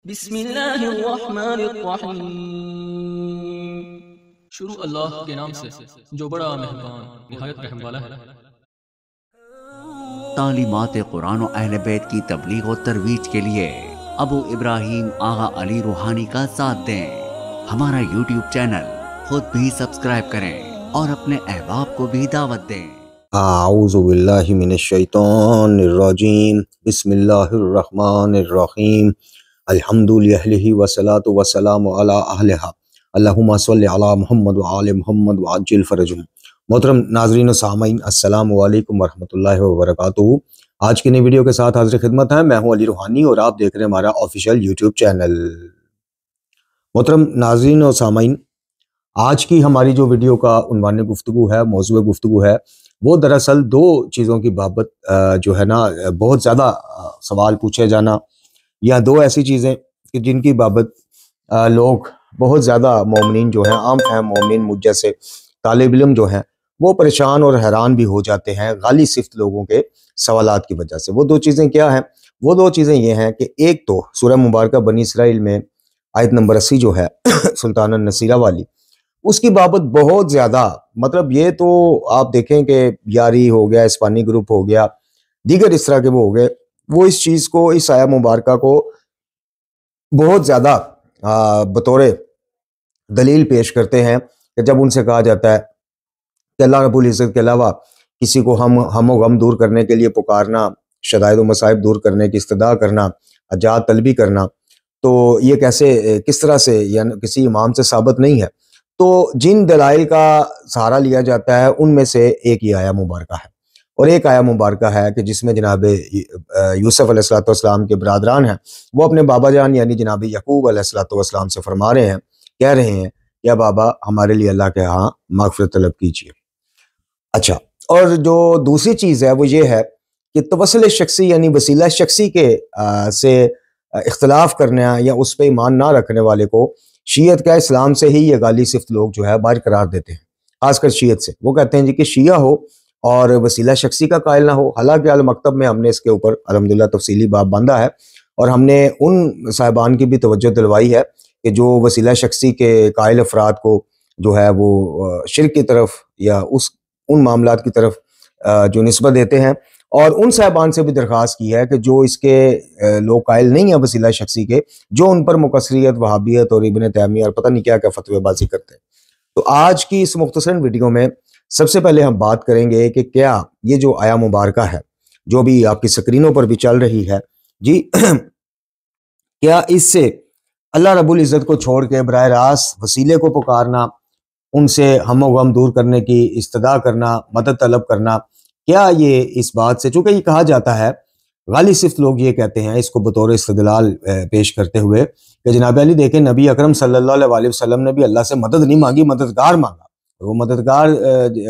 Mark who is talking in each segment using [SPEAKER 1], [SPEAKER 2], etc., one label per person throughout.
[SPEAKER 1] بسم اللہ الرحمن الرحیم۔ شروع اللہ کے نام سے جو بڑا مہربان نہایت رحم والا ہے۔
[SPEAKER 2] تعلیمات قرآن و اہل بیت کی تبلیغ و ترویج کے لیے ابو ابراہیم آغا علی روحانی کا ساتھ دیں۔ ہمارا یوٹیوب چینل خود بھی سبسکرائب کریں اور اپنے احباب کو بھی دعوت دیں۔
[SPEAKER 3] اعوذ باللہ من الشیطان الرجیم، بسم اللہ الرحمن الرحیم، الحمد للہ والصلاۃ والسلام علی اہلہا، اللہم صلی علی محمد وآل محمد وعجل فرجہم۔ محترم ناظرین و سامعین، السلام علیکم ورحمۃ اللہ وبرکاتہ۔ آج کی نئی ویڈیو کے ساتھ حاضر خدمت ہے، میں ہوں علی روحانی اور آپ دیکھ رہے ہیں ہمارا آفیشیل یوٹیوب چینل۔ محترم ناظرین و سامعین، آج کی ہماری جو ویڈیو کا عنوان گفتگو ہے، موضوع گفتگو ہے، وہ دراصل دو چیزوں کی بابت جو ہے نا بہت زیادہ سوال پوچھے جانا، یا دو ایسی چیزیں کہ جن کی بابت لوگ بہت زیادہ مومنین جو ہیں، عام فہم مومنین مجھ جیسے طالب علم جو ہیں، وہ پریشان اور حیران بھی ہو جاتے ہیں غالی صفت لوگوں کے سوالات کی وجہ سے۔ وہ دو چیزیں کیا ہیں؟ وہ دو چیزیں یہ ہیں کہ ایک تو سورہ مبارکہ بنی اسرائیل میں آیت نمبر 80 جو ہے سلطان النصیرہ والی، اس کی بابت بہت زیادہ، مطلب یہ تو آپ دیکھیں کہ یاری ہو گیا، اسپانی گروپ ہو گیا، دیگر اس طرح کے وہ ہو گئے، وہ اس چیز کو، اس آیہ مبارکہ کو بہت زیادہ بطور دلیل پیش کرتے ہیں کہ جب ان سے کہا جاتا ہے کہ اللہ رب العزت کے علاوہ کسی کو ہم و غم دور کرنے کے لیے پکارنا، شدائد و مصائب دور کرنے کی استدعا کرنا، حاجات طلبی کرنا، تو یہ کیسے، کس طرح سے، یعنی کسی امام سے ثابت نہیں ہے۔ تو جن دلائل کا سہارا لیا جاتا ہے ان میں سے ایک یہ آیہ مبارکہ ہے، اور ایک آیہ مبارکہ ہے کہ جس میں جناب یوسف علیہ السلام کے برادران ہیں، وہ اپنے بابا جان یعنی جناب یعقوب علیہ السلام سے فرما رہے ہیں، کہہ رہے ہیں کہ بابا ہمارے لیے اللہ کے ہاں مغفرت طلب کیجیے۔ اچھا، اور جو دوسری چیز ہے وہ یہ ہے کہ توسل شخصی یعنی وسیلہ شخصی کے سے اختلاف کرنا یا اس پہ ایمان نہ رکھنے والے کو شیعت کا اسلام سے ہی یہ غالی صفت لوگ جو ہے باہر قرار دیتے ہیں، خاص کر شیعت سے۔ وہ کہتے ہیں جی کہ شیعہ ہو اور وسیلہ شخصی کا قائل نہ ہو۔ حالانکہ المکتب میں ہم نے اس کے اوپر الحمدللہ تفصیلی باب باندھا ہے، اور ہم نے ان صاحبان کی بھی توجہ دلوائی ہے کہ جو وسیلہ شخصی کے قائل افراد کو جو ہے وہ شرک کی طرف یا ان معاملات کی طرف جو نسبت دیتے ہیں، اور ان صاحبان سے بھی درخواست کی ہے کہ جو اس کے لوگ قائل نہیں ہیں وسیلہ شخصی کے، جو ان پر مقصریت، وہابیت اور ابن تیمیہ اور پتہ نہیں کیا کیا فتوی بازی کرتے ہیں۔ تو آج کی اس مختصر ویڈیو میں سب سے پہلے ہم بات کریں گے کہ کیا یہ جو آیہ مبارکہ ہے جو بھی آپ کی سکرینوں پر بھی چل رہی ہے جی کیا اس سے اللہ رب العزت کو چھوڑ کے براہ راست وسیلے کو پکارنا، ان سے ہم و غم دور کرنے کی استدعا کرنا، مدد طلب کرنا، کیا یہ اس بات سے، چونکہ یہ کہا جاتا ہے، غالی صفت لوگ یہ کہتے ہیں اس کو بطور استدلال پیش کرتے ہوئے کہ جناب علی دیکھیں نبی اکرم صلی اللہ علیہ وسلم نے بھی اللہ سے مدد نہیں مانگی، مددگار مانگا، وہ مددگار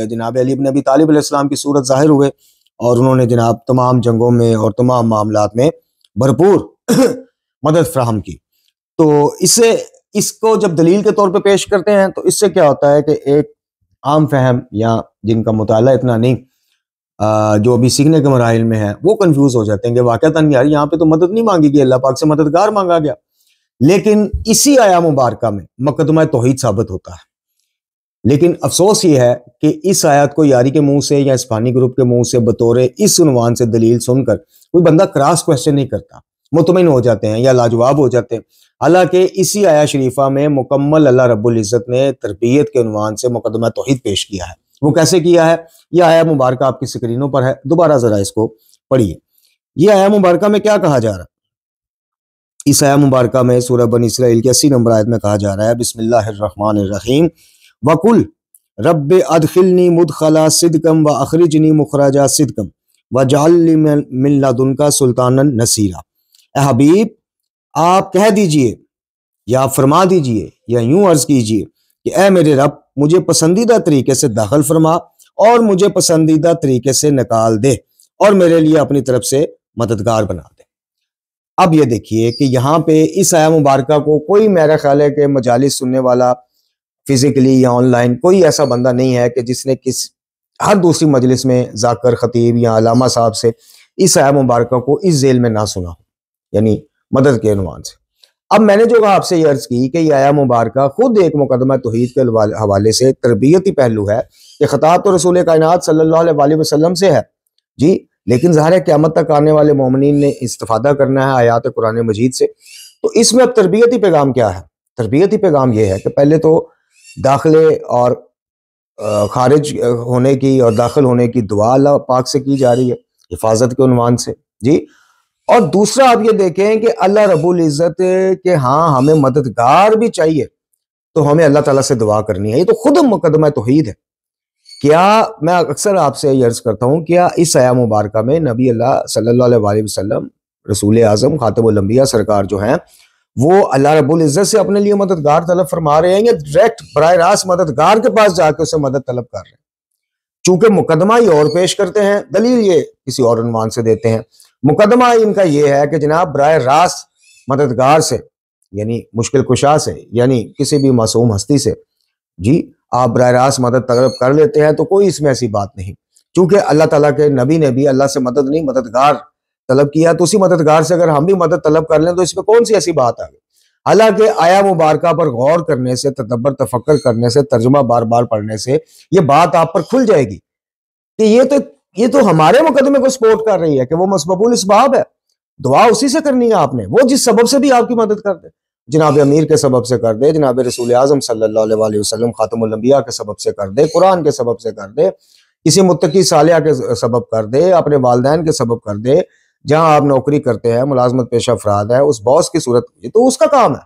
[SPEAKER 3] جناب علی بن ابی طالب علیہ السلام کی صورت ظاہر ہوئے، اور انہوں نے جناب تمام جنگوں میں اور تمام معاملات میں بھرپور مدد فراہم کی۔ تو اس کو جب دلیل کے طور پہ پیش کرتے ہیں تو اس سے کیا ہوتا ہے کہ ایک عام فہم یا جن کا مطالعہ اتنا نہیں، جو ابھی سیکھنے کے مراحل میں ہیں، وہ کنفیوز ہو جاتے ہیں کہ واقعتاً یار یہاں پہ تو مدد نہیں مانگی گئی، اللہ پاک سے مددگار مانگا گیا، لیکن اسی آیہ مبارکہ میں مقدمہ توحید ثابت ہوتا ہے۔ لیکن افسوس یہ ہے کہ اس آیات کو یاری کے منہ سے یا اسپانی گروپ کے منہ سے بطور اس عنوان سے دلیل سن کر کوئی بندہ کراس کوشچن نہیں کرتا، مطمئن ہو جاتے ہیں یا لاجواب ہو جاتے ہیں۔ حالانکہ اسی آیہ شریفہ میں مکمل اللہ رب العزت نے تربیت کے عنوان سے مقدمہ توحید پیش کیا ہے۔ وہ کیسے کیا ہے؟ یہ آیہ مبارکہ آپ کی سکرینوں پر ہے، دوبارہ ذرا اس کو پڑھیے۔ یہ آیہ مبارکہ میں کیا کہا جا رہا ہے؟ اس آیہ مبارکہ میں سورہ بنی اسرائیل کی 80 نمبر آیت میں کہا جا رہا ہے، بسم اللہ الرحمن الرحیم، وَقُلْ رَبِّ أَدْخِلْنِي مُدْخَلَ صِدْقٍ وَأَخْرِجْنِي مُخْرَجَ صِدْقٍ وَاجْعَل لِّي مِن لَّدُنْكَ سُلْطَانًا نَصِيرًا۔ اے حبیب آپ کہہ دیجئے یا آپ فرما دیجئے یا یوں عرض کیجئے کہ اے میرے رب مجھے پسندیدہ طریقے سے داخل فرما اور مجھے پسندیدہ طریقے سے نکال دے، اور میرے لیے اپنی طرف سے مددگار بنا دے۔ اب یہ دیکھیے کہ یہاں پہ اس آیہ مبارکہ کو کوئی، میرا خیال ہے کہ مجالس سننے والا فزیکلی یا آن لائن کوئی ایسا بندہ نہیں ہے کہ جس نے ہر دوسری مجلس میں ذاکر خطیب یا علامہ صاحب سے اس آیہ مبارکہ کو اس ذیل میں نہ سنا ہو، یعنی مدد کے عنوان سے۔ اب میں نے جو آپ سے یہ عرض کی کہ یہ آیا مبارکہ خود ایک مقدمہ توحید کے حوالے سے تربیتی پہلو ہے کہ خطاب تو رسول کائنات صلی اللہ علیہ وآلہ وسلم سے ہے جی، لیکن ظاہر ہے قیامت تک آنے والے مومنین نے استفادہ کرنا ہے آیات قرآن مجید سے. تو اس میں اب تربیتی پیغام کیا ہے؟ تربیتی پیغام یہ ہے کہ پہلے تو داخلے اور خارج ہونے کی اور داخل ہونے کی دعا اللہ پاک سے کی جا رہی ہے حفاظت کے عنوان سے جی. اور دوسرا آپ یہ دیکھیں کہ اللہ رب العزت کہ ہاں ہمیں مددگار بھی چاہیے تو ہمیں اللہ تعالیٰ سے دعا کرنی ہے. یہ تو خود مقدمہ توحید ہے. کیا میں اکثر آپ سے یہ عرض کرتا ہوں، کیا اس آیا مبارکہ میں نبی اللہ صلی اللہ علیہ وآلہ وسلم رسول اعظم خاتم الانبیاء سرکار جو ہیں وہ اللہ رب العزت سے اپنے لیے مددگار طلب فرما رہے ہیں یا ڈائریکٹ براہ راست مددگار کے پاس جا کے اسے مدد طلب کر رہے ہیں؟ چونکہ مقدمہ یہ اور پیش کرتے ہیں، دلیل یہ کسی اور عنوان سے دیتے ہیں. مقدمہ ان کا یہ ہے کہ جناب براہ راست مددگار سے یعنی مشکل کشا سے یعنی کسی بھی معصوم ہستی سے جی آپ براہ راست مدد طلب کر لیتے ہیں تو کوئی اس میں ایسی بات نہیں. چونکہ اللہ تعالیٰ کے نبی نے بھی اللہ سے مدد نہیں مددگار طلب کیا، تو اسی مددگار سے اگر ہم بھی مدد طلب کر لیں تو اس میں کون سی ایسی بات آ گئی؟ حالانکہ آیا مبارکہ پر غور کرنے سے، تدبر تفکر کرنے سے، ترجمہ بار بار پڑھنے سے یہ بات آپ پر کھل جائے گی کہ یہ تو ہمارے مقدمے کو سپورٹ کر رہی ہے کہ وہ مسبب الاسباب ہے. دعا اسی سے کرنی ہے آپ نے، وہ جس سبب سے بھی آپ کی مدد کر دے، جناب امیر کے سبب سے کر دے، جناب رسول اعظم صلی اللہ علیہ وآلہ وسلم خاتم الانبیاء کے سبب سے کر دے، قرآن کے سبب سے کر دے، کسی متقی صالحہ کے سبب کر دے، اپنے والدین کے سبب کر دے، جہاں آپ نوکری کرتے ہیں، ملازمت پیشہ افراد ہے، اس باس کی صورت یہ تو اس کا کام ہے.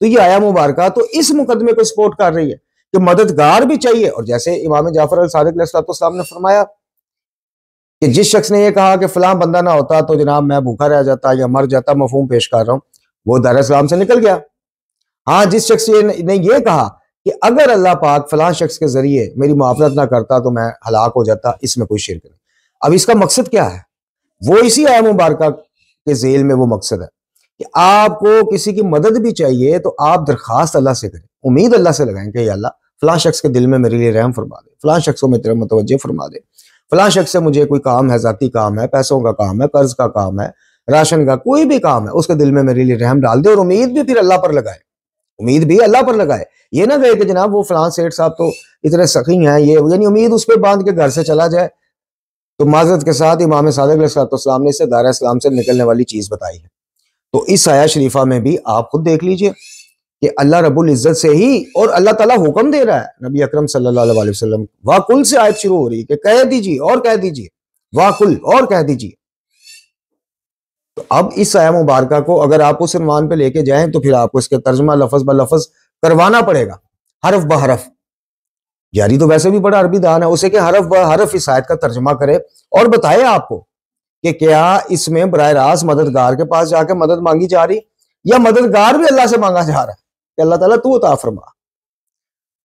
[SPEAKER 3] تو یہ آیا مبارکہ تو اس مقدمے کو سپورٹ کر رہی ہے کہ مددگار بھی چاہیے. اور جیسے امام جعفر الصادق علیہ السلام نے فرمایا کہ جس شخص نے یہ کہا کہ فلاں بندہ نہ ہوتا تو جناب میں بھوکا رہ جاتا یا مر جاتا، مفہوم پیش کر رہا ہوں، وہ دار اسلام سے نکل گیا. ہاں جس شخص نے یہ کہا کہ اگر اللہ پاک فلاں شخص کے ذریعے میری معافرت نہ کرتا تو میں ہلاک ہو جاتا، اس میں کوئی شرک نہیں. اب اس کا مقصد کیا ہے؟ وہ اسی آیا مبارکہ کے ذیل میں وہ مقصد ہے کہ آپ کو کسی کی مدد بھی چاہیے تو آپ درخواست اللہ سے کریں، امید اللہ سے لگائیں کہ یا اللہ فلاں شخص کے دل میں میرے لیے رحم فرما دے، فلاں شخص کو میرے متوجہ فرما دے، فلاں شخص سے مجھے کوئی کام ہے، ذاتی کام ہے، پیسوں کا کام ہے، قرض کا کام ہے، راشن کا کوئی بھی کام ہے، اس کے دل میں میرے لیے رحم ڈال دے. اور امید بھی پھر اللہ پر لگائے، امید بھی اللہ پر لگائے. یہ نہ کہے کہ جناب وہ فلاں سیٹ صاحب تو اتنے سخی ہیں، یہ یعنی امید اس پہ باندھ کے گھر سے چلا جائے. تو معذرت کے ساتھ امام صادق علیہ السلام نے اسے دائرہ اسلام سے نکلنے والی چیز بتائی ہے. تو اس آیہ شریفہ میں بھی آپ خود دیکھ لیجئے کہ اللہ رب العزت سے ہی اور اللہ تعالیٰ حکم دے رہا ہے نبی اکرم صلی اللہ علیہ وسلم. واقل سے آیت شروع ہو رہی ہے کہ کہہ دیجئے اور کہہ دیجئے، واقل اور کہہ دیجئے. تو اب اس آیہ مبارکہ کو اگر آپ اس عنوان پہ لے کے جائیں تو پھر آپ کو اس کے ترجمہ لفظ بلفظ کروانا پڑے گا، حرف بحرف. یاری تو ویسے بھی بڑا عربی دان ہے، اسے کہ حرف بحرف اس آیت کا ترجمہ کرے اور بتائے آپ کو کہ کیا اس میں براہ راست مددگار کے پاس جا کے مدد مانگی جا رہی یا مددگار بھی اللہ سے مانگا جا رہا ہے کہ اللہ تعالیٰ تو عطا فرما.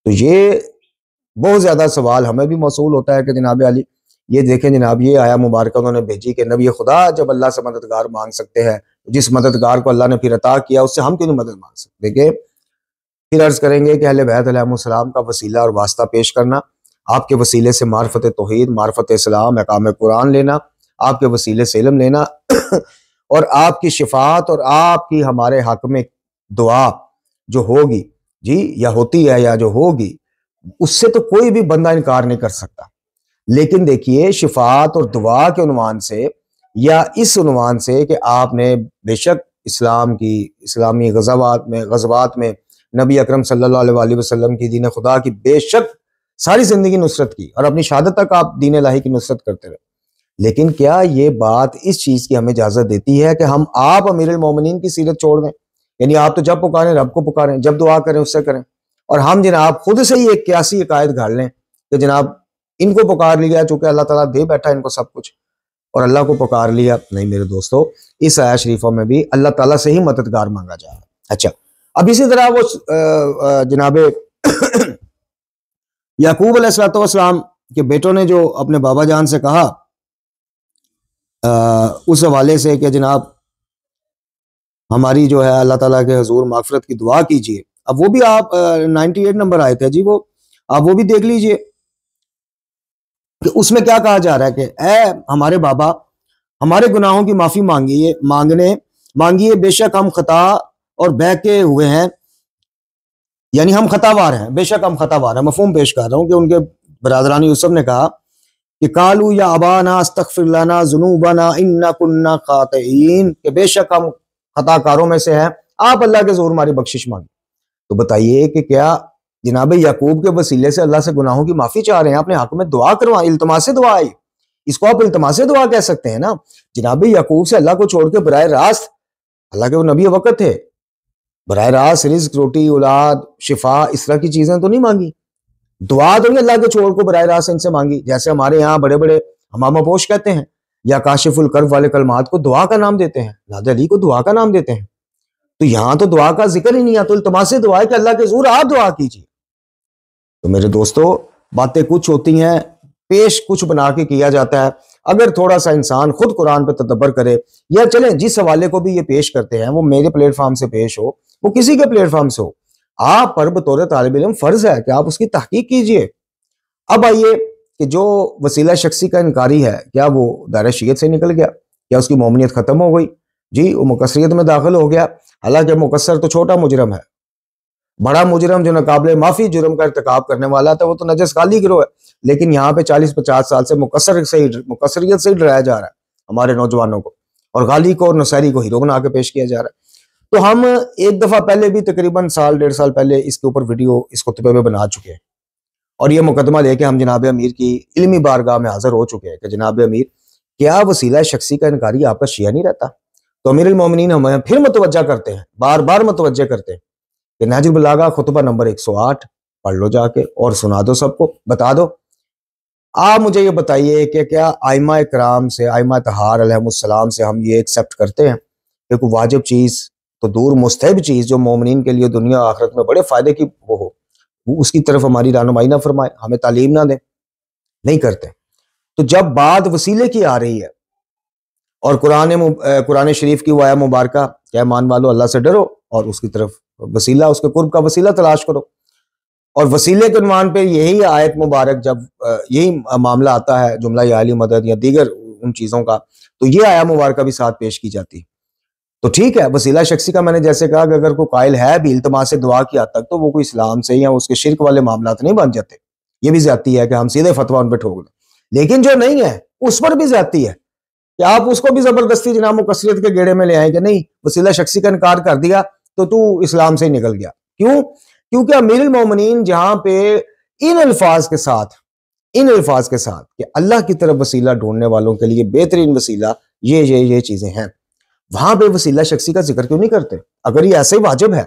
[SPEAKER 3] تو یہ بہت زیادہ سوال ہمیں بھی موصول ہوتا ہے کہ جناب علی یہ دیکھیں جناب یہ آیا مبارکہ انہوں نے بھیجی کہ نبی خدا جب اللہ سے مددگار مانگ سکتے ہیں، جس مددگار کو اللہ نے پھر عطا کیا اس سے ہم کیوں نہیں مدد مانگ سکتے. دیکھیں پھر عرض کریں گے کہ اہل بیت علیہ السلام کا وسیلہ اور واسطہ پیش کرنا، آپ کے وسیلے سے معرفت توحید، معرفت اسلام، احکام قرآن لینا، آپ کے وسیلے سے علم لینا اور آپ کی شفاعت اور آپ کی ہمارے حق میں دعا جو ہوگی جی یا ہوتی ہے یا جو ہوگی اس سے تو کوئی بھی بندہ انکار نہیں کر سکتا. لیکن دیکھیے شفاعت اور دعا کے عنوان سے یا اس عنوان سے کہ آپ نے بے شک اسلامی غزوات میں نبی اکرم صلی اللہ علیہ وآلہ وسلم کی دین خدا کی بے شک ساری زندگی نصرت کی اور اپنی شہادت تک آپ دین الہی کی نصرت کرتے رہے. لیکن کیا یہ بات اس چیز کی ہمیں اجازت دیتی ہے کہ ہم آپ امیر المومنین کی سیرت چھوڑ دیں؟ یعنی آپ تو جب پکاریں رب کو پکاریں، جب دعا کریں اس سے کریں، اور ہم جناب خود سے ہی ایک قیاسی عقائد گھاڑ لیں کہ جناب ان کو پکار لیا چونکہ اللہ تعالیٰ دے بیٹھا ان کو سب کچھ اور اللہ کو پکار لیا. نہیں میرے دوستو، اس آیہ شریفہ میں بھی اللہ تعالیٰ سے ہی مددگار مانگا جا رہا ہے. اچھا اب اسی طرح وہ جناب یعقوب علیہ السلام کے بیٹوں نے جو اپنے بابا جان سے کہا اس حوالے سے کہ جناب ہماری جو ہے اللہ تعالیٰ کے حضور مغفرت کی دعا کیجئے. اب وہ بھی آپ 98 نمبر آئے تھے جی، وہ آپ وہ بھی دیکھ لیجئے کہ اس میں کیا کہا جا رہا ہے کہ اے ہمارے بابا ہمارے گناہوں کی معافی مانگیے، بے شک ہم خطا اور بہکے ہوئے ہیں، یعنی ہم خطاوار ہیں، بے شک ہم خطاوار ہیں. مفہوم پیش کر رہا ہوں کہ ان کے برادران یوسف نے کہا کہ قالوا یا ابانا استغفر لنا ذنوبنا انا كنا خاطئین، کہ بے شک ہم خطا کاروں میں سے ہیں، آپ اللہ کے حضور ہماری بخشش مانگیں. تو بتائیے کہ کیا جناب یعقوب کے وسیلے سے اللہ سے گناہوں کی معافی چاہ رہے ہیں؟ اپنے حق میں دعا کروائیں، التماس دعا ہے، اس کو آپ التماس دعا کہہ سکتے ہیں نا. جناب یعقوب سے اللہ کو چھوڑ کے براہ راست، اللہ کے وہ نبی وقت تھے، براہ راست رزق، روٹی، اولاد، شفا، اس طرح کی چیزیں تو نہیں مانگی. دعا تو نہیں اللہ کے چھوڑ کو براہ راست ان سے مانگی، جیسے ہمارے یہاں بڑے بڑے امامہ پوش کہتے ہیں یا کاشف الکرب والے کلمات کو دعا کا نام دیتے ہیں، نادر علی کو دعا کا نام دیتے ہیں. تو یہاں تو دعا کا ذکر ہی نہیں ہے، تو التماس دعا ہے کہ اللہ کے حضور آپ دعا کیجیے. تو میرے دوستو، باتیں کچھ ہوتی ہیں، پیش کچھ بنا کے کیا جاتا ہے. اگر تھوڑا سا انسان خود قرآن پہ تدبر کرے، یا چلیں جس حوالے کو بھی یہ پیش کرتے ہیں وہ میرے پلیٹ فارم سے پیش ہو، وہ کسی کے پلیٹ فارم سے ہو، آپ پر بطور طالب علم فرض ہے کہ آپ اس کی تحقیق کیجئے. اب آئیے کہ جو وسیلہ شخصی کا انکاری ہے، کیا وہ دائرہ شیعت سے نکل گیا؟ کیا اس کی مومنیت ختم ہو گئی؟ جی وہ مقصریت میں داخل ہو گیا. حالانکہ مقصر تو چھوٹا مجرم ہے، بڑا مجرم جو ناقابل معافی جرم کا ارتکاب کرنے والا تھا وہ تو نجس خالی گروہ ہے. لیکن یہاں پہ 40-50 سال سے مقصریت سے ہی ڈرایا جا رہا ہے ہمارے نوجوانوں کو، اور غالی کو اور نصیری کو ہیرو بنا کے پیش کیا جا رہا ہے. تو ہم ایک دفعہ پہلے بھی تقریباً 1.5 سال پہلے اس کے اوپر ویڈیو اس خطبے میں بنا چکے ہیں، اور یہ مقدمہ لے کے ہم جناب امیر کی علمی بارگاہ میں حاضر ہو چکے ہیں کہ جناب امیر، کیا وسیلہ شخصی کا انکاری آپ کا شیعہ نہیں رہتا؟ تو امیر المومنین ہمیں پھر متوجہ کرتے ہیں، بار بار متوجہ کرتے ہیں کہ نہج البلاغہ خطبہ نمبر 108 پڑھ لو جا کے اور سنا دو، سب کو بتا دو. آپ مجھے یہ بتائیے کہ کیا ائمہ کرام سے، ائمہ طہار علیہم السلام سے ہم یہ ایکسیپٹ کرتے ہیں کہ کوئی واجب چیز تو دور، مستحب چیز جو مومنین کے لیے دنیا آخرت میں بڑے فائدے کی وہ ہو، وہ اس کی طرف ہماری رہنمائی نہ فرمائے، ہمیں تعلیم نہ دیں؟ نہیں کرتے. تو جب بات وسیلے کی آ رہی ہے اور قرآن شریف کی وہ آیہ مبارکہ کہ ایمان والو اللہ سے ڈرو اور اس کی طرف وسیلہ، اس کے قرب کا وسیلہ تلاش کرو، اور وسیلے کے عنوان پہ یہی آیت مبارک جب یہی معاملہ آتا ہے، جملہ یا علی مدد یا دیگر ان چیزوں کا، تو یہ آیہ مبارکہ بھی ساتھ پیش کی جاتی. تو ٹھیک ہے، وسیلہ شخصی کا میں نے جیسے کہا کہ اگر کوئی قائل ہے بھی التماس دعا کی حد تک، تو وہ کوئی اسلام سے یا اس کے شرک والے معاملات نہیں بن جاتے. یہ بھی زیادتی ہے کہ ہم سیدھے فتویٰ ان پہ ٹھوک دیں، لیکن جو نہیں ہے اس پر بھی زیادتی ہے کہ آپ اس کو بھی زبردستی جناب مقصریت کے گیڑے میں لے آئیں کہ نہیں وسیلہ شخصی کا انکار کر دیا تو اسلام سے ہی نکل گیا. کیوں؟ کیونکہ امیر المومنین جہاں پہ ان الفاظ کے ساتھ کہ اللہ کی طرف وسیلہ ڈھونڈنے والوں کے لیے بہترین وسیلہ یہ چیزیں ہیں، وہاں پہ وسیلہ شخصی کا ذکر کیوں نہیں کرتے؟ اگر یہ ایسے واجب ہے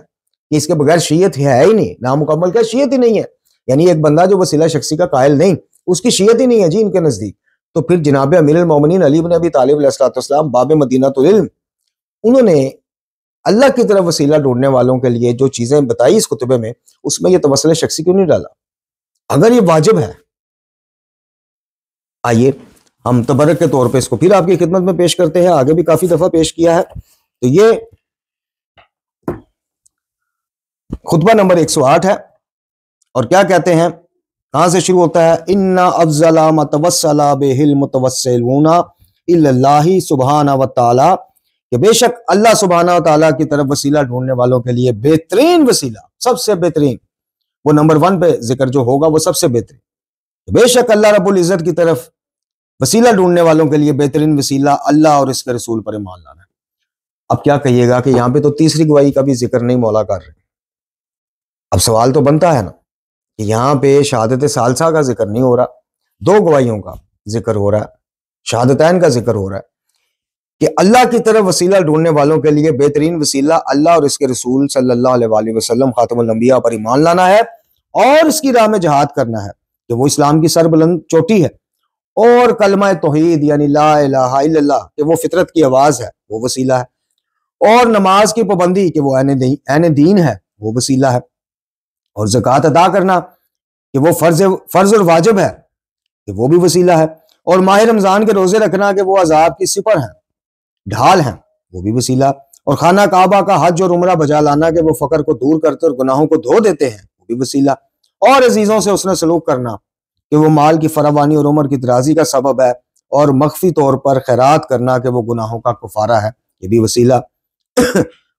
[SPEAKER 3] کہ اس کے بغیر شیعت ہے ہی نہیں، نامکمل کا شیعت ہی نہیں ہے، یعنی ایک بندہ جو وسیلہ شخصی کا قائل نہیں، اس کی شیعت ہی نہیں ہے جی ان کے نزدیک، تو پھر جناب امیر المومنین علی بن ابی طالب علیہ السلام باب مدینہ العلم، انہوں نے اللہ کی طرف وسیلہ ڈھونڈنے والوں کے لیے جو چیزیں بتائی اس خطبے میں، اس میں یہ توسل شخصی کیوں نہیں ڈالا اگر یہ واجب ہے؟ آئیے ہم تبرک کے طور پہ اس کو پھر آپ کی خدمت میں پیش کرتے ہیں، آگے بھی کافی دفعہ پیش کیا ہے. تو یہ خطبہ نمبر 108 ہے، اور کیا کہتے ہیں، کہاں سے شروع ہوتا ہے؟ اِنَّا أَفْضَلَ مَا تَوَسَّلَ بِهِ الْمُتَوَسِّلُونَ إِلَّا اللَّهِ سُبْحَانَهُ وَتَعَالَى، کہ بے شک اللہ سبحانہ وتعالیٰ کی طرف وسیلہ ڈھونڈنے والوں کے لیے بہترین وسیلہ، سب سے بہترین، وہ نمبر 1 پہ ذکر جو ہوگا وہ سب سے بہترین، بے شک اللہ رب العزت کی طرف وسیلہ ڈھونڈنے والوں کے لیے بہترین وسیلہ اللہ اور اس کے رسول پر ایمان لانا ہے. اب کیا کہیے گا کہ یہاں پہ تو تیسری گواہی کا بھی ذکر نہیں مولا کر رہے. اب سوال تو بنتا ہے نا کہ یہاں پہ شہادت ثالثہ کا ذکر نہیں ہو رہا، 2 گواہیوں کا ذکر ہو رہا ہے، شہادتین کا ذکر ہو رہا ہے کہ اللہ کی طرف وسیلہ ڈھونڈنے والوں کے لیے بہترین وسیلہ اللہ اور اس کے رسول صلی اللہ علیہ وآلہ وسلم خاتم الانبیاء پر ایمان لانا ہے اور اس کی راہ میں جہاد کرنا ہے کہ وہ اسلام کی سربلند چوٹی ہے، اور کلمہ توحید یعنی لا الہ الا اللہ کہ وہ فطرت کی آواز ہے وہ وسیلہ ہے، اور نماز کی پابندی کہ وہ عین دین ہے وہ وسیلہ ہے، اور زکوٰۃ ادا کرنا کہ وہ فرض اور واجب ہے کہ وہ بھی وسیلہ ہے، اور ماہ رمضان کے روزے رکھنا کہ وہ عذاب کی سپر ہیں، ڈھال ہیں، وہ بھی وسیلہ، اور خانہ کعبہ کا حج اور عمرہ بجا لانا کہ وہ فقر کو دور کرتے اور گناہوں کو دھو دیتے ہیں، وہ بھی وسیلہ، اور عزیزوں سے حسن سلوک کرنا کہ وہ مال کی فراوانی اور عمر کی درازی کا سبب ہے، اور مخفی طور پر خیرات کرنا کہ وہ گناہوں کا کفارہ ہے، یہ بھی وسیلہ،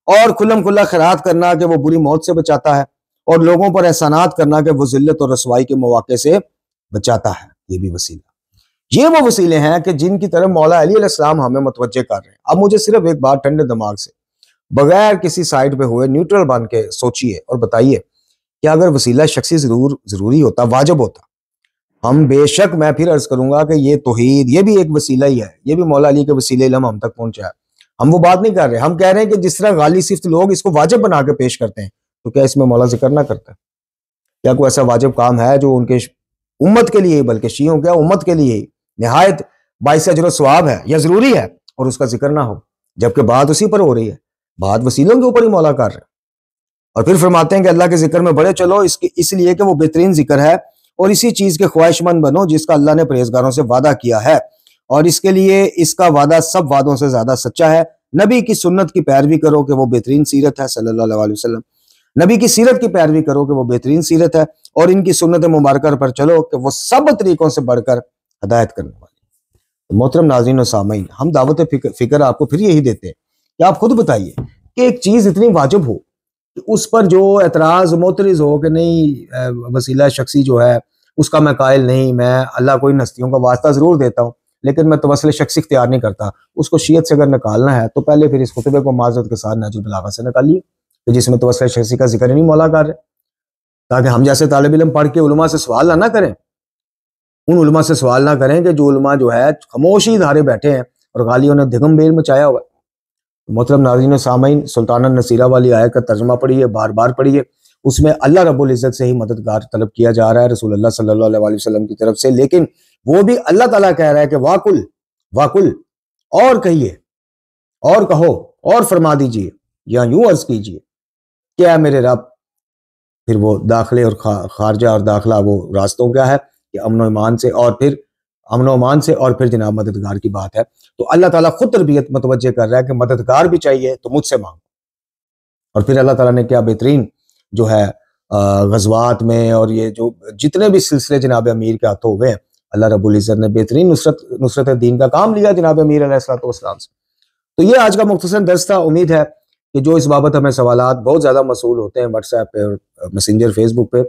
[SPEAKER 3] اور کھلم کھلا خیرات کرنا کہ وہ بری موت سے بچاتا ہے، اور لوگوں پر احسانات کرنا کہ وہ ذلت اور رسوائی کے مواقع سے بچاتا ہے، یہ بھی وسیلہ۔ یہ وہ وسیلے ہیں کہ جن کی طرف مولا علی علیہ السلام ہمیں متوجہ کر رہے ہیں۔ اب مجھے صرف ایک بات ٹھنڈے دماغ سے، بغیر کسی سائڈ پہ ہوئے، نیوٹرل بن کے سوچئے اور بتائیے کہ اگر وسیلہ شخصی ضروری ہوتا، واجب ہوتا، ہم بے شک، میں پھر عرض کروں گا کہ یہ توحید، یہ بھی ایک وسیلہ ہی ہے، یہ بھی مولا علی کے وسیلے علم ہم تک پہنچا ہے۔ ہم وہ بات نہیں کر رہے، ہم کہہ رہے ہیں کہ جس طرح غالی صفت لوگ اس کو واجب بنا کے پیش کرتے ہیں، تو کیا اس میں مولا ذکر نہ کرتا ہے؟ کیا کوئی ایسا واجب کام ہے جو ان کے امت کے لیے، بلکہ شیعوں کیا امت کے لیے نہایت باعث اجر و ثواب ہے یا ضروری ہے، اور اس کا ذکر نہ ہو، جبکہ بات اسی پر ہو رہی ہے، بات وسیلوں کے اوپر ہی مولا کر رہے ہیں۔ اور پھر فرماتے ہیں کہ اللہ کے ذکر میں بڑے چلو، اس لیے کہ وہ بہترین ذکر ہے، اور اسی چیز کے خواہش مند بنو جس کا اللہ نے پرہیزگاروں سے وعدہ کیا ہے، اور اس کے لیے اس کا وعدہ سب وعدوں سے زیادہ سچا ہے۔ نبی کی سنت کی پیروی کرو کہ وہ بہترین سیرت ہے، صلی اللہ علیہ وسلم، نبی کی سیرت کی پیروی کرو کہ وہ بہترین سیرت ہے، اور ان کی سنت مبارکہ پر چلو کہ وہ سب طریقوں سے بڑھ کر ہدایت کرنے والی۔ محترم ناظرین و سامعین، ہم دعوت فکر آپ کو پھر یہی دیتے ہیں کہ آپ خود بتائیے کہ ایک چیز اتنی واجب ہو کہ اس پر جو اعتراض معترض ہو کہ نہیں وسیلہ شخصی جو ہے اس کا میں قائل نہیں، میں اللہ کو ان ہستیوں کا واسطہ ضرور دیتا ہوں لیکن میں توسل شخصی اختیار نہیں کرتا، اس کو شیعت سے اگر نکالنا ہے تو پہلے پھر اس خطبے کو معذرت کے ساتھ نہج البلاغہ سے نکالیے کہ جس میں توسل شخصی کا ذکر ہی نہیں مولا کر رہے، تاکہ ہم جیسے طالب علم پڑھ کے علماء سے سوال نہ کریں، ان علماء سے سوال نہ کریں کہ جو علماء جو ہے خاموشی دھارے بیٹھے ہیں اور غالیوں نے دھگم بیل مچایا ہوا ہے۔ محترم ناظرین و سامعین، سلطان النصیرہ والی آیت کا ترجمہ پڑھیے، بار بار پڑھیے، اس میں اللہ رب العزت سے ہی مددگار طلب کیا جا رہا ہے، رسول اللہ صلی اللہ علیہ وسلم کی طرف سے، لیکن وہ بھی اللہ تعالیٰ کہہ رہا ہے کہ واکل اور کہیے، اور کہو، اور فرما دیجئے، یا یوں عرض کیجئے کیا ہے میرے رب۔ پھر وہ داخلے اور خارجہ اور داخلہ وہ راستوں کیا ہے کہ امن و امان سے، اور پھر جناب مددگار کی بات ہے۔ تو اللہ تعالیٰ خود تربیت متوجہ کر رہا ہے کہ مددگار بھی چاہیے تو مجھ سے مانگو۔ اور پھر اللہ تعالیٰ نے کیا بہترین جو ہے غزوات میں اور یہ جو جتنے بھی سلسلے جناب امیر کے ہاتھوں ہوئے ہیں، اللہ رب العزت نے بہترین نصرت دین کا کام لیا جناب امیر علیہ السلام سے۔ تو یہ آج کا مختصر درس تھا۔ امید ہے کہ جو اس بابت ہمیں سوالات بہت زیادہ موصول ہوتے ہیں واٹس ایپ پہ اور میسنجر فیس بک پہ،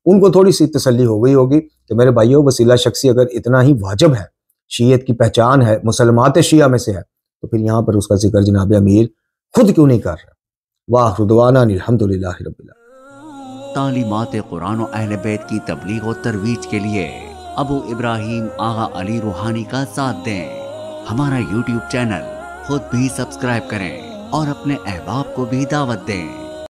[SPEAKER 3] ان کو تھوڑی سی تسلی ہو گئی ہوگی کہ میرے بھائیوں، وسیلہ شخصی اگر اتنا ہی واجب ہے، شیعت کی پہچان ہے، مسلمات شیعہ میں سے ہے، تو پھر یہاں پر اس کا ذکر جناب امیر خود کیوں نہیں کر رہا؟ وآخر دعوانا الحمدللہ رب العالمین۔
[SPEAKER 2] تعلیمات قرآن و اہل بیت کی تبلیغ و ترویج کے لیے ابو ابراہیم آغا علی روحانی کا ساتھ دیں۔ ہمارا یوٹیوب چینل خود بھی سبسکرائب کریں اور اپنے احباب کو بھی دعوت دیں۔